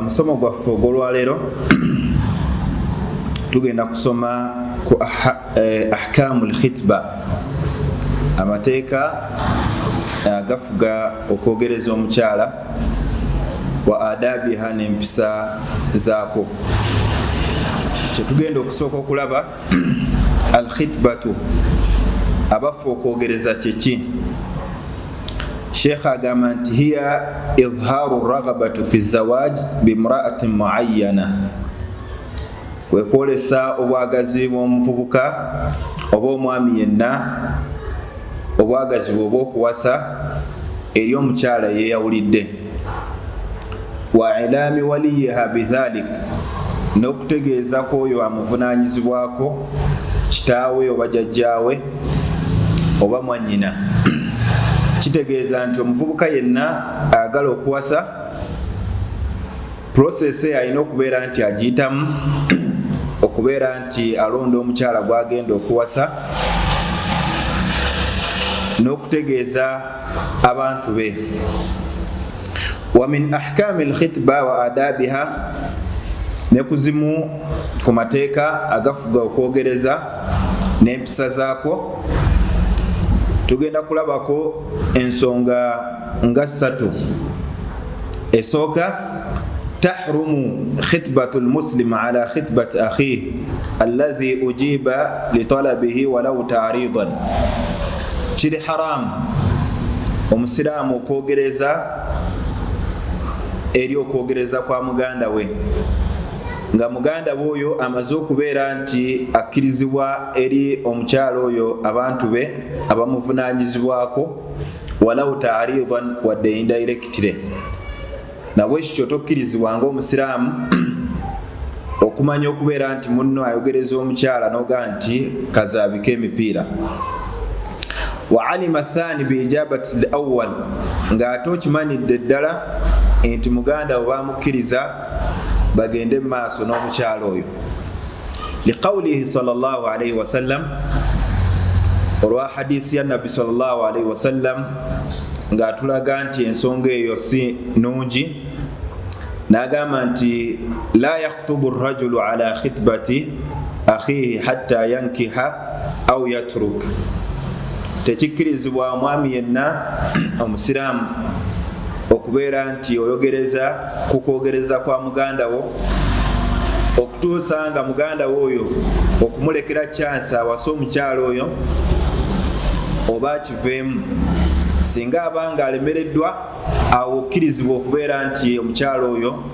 Musomo gwaffe ogw'olwaleero tugenda kusoma ku ahkamul khitba, amateeka agafuga okwogereza omukyala, wa adabiha n'empisa zaako. Kyetugenda okusooka okulaba al khitbatu, abafu okwogereza kyeki. Sheikh agamba nti hiya idhaaru raghabatu fi zawaj bimra'atin muayyana, kwe kwolesa obwagazi bw'omuvubuka oba omwami yenna, obwagazi bwe obw'okuwasa eri omukyala yeeyawulidde. Wa ilaami waliyiha bidhalik, n'okutegeeza kw'oyo amuvunaanyizibwako, kitaawe oba jjajjaawe oba mwannyina. Kitegeeza nti omuvubuka yenna agala okuwasa, prosesi alina okubeera nti agiyitamu, okubeera nti alonda omukyala gw'agenda okuwasa, n'okutegeeza abantu be. Wa min ahkami al-khitba wa adabiha, ne kuzimu ku mateeka agafuga okwogereza n'empisa zaako. Tugenda kulabako ensonga nga 3. Esooka, tahrumu khitbatu al-muslim ala khitbati akhihi alladhi ujiba li talabihi walau ta'ridan. Kiri haramu omusiraamu okwogereza eri okwogereza kwa muganda we, nga muganda we oyo amaze okubeera nti akkirizibwa eri omukyala oyo abantu be abamuvunaanyizibwako, walau ta'ridan, wadde indirectly. Nabwe ekyo tokkirizibwa ng'omusiraamu okumanya okubeera nti munno ayogereza omukyala n'oga nti kazaabika emipiira. Wa alima thani bi ijabati al-awwal, ng'ate okimanidde ddala nti muganda we baamukkiriza bagende maaso n'omukyala oyo. Liqawlihi sallallahu alayhi wasallam, olwa hadisi ya nabbi sallallahu alayhi wasallam ng'atulaga nti ensonga eyo si nungi, n'agamba nti la yakhtubu ar-rajulu ala khitbati akhihi hatta yankiha aw yatruk. Tekikkirizibwa omwami yenna omusiraamu okubeera nti oyogereza ku kwogereza kwa muganda wo okutuusa nga muganda wo oyo okumulekera chance awasa omukyala oyo oba akiveemu. Singa abanga alemereddwa, awo okkirizibwa okubeera nti omukyala oyo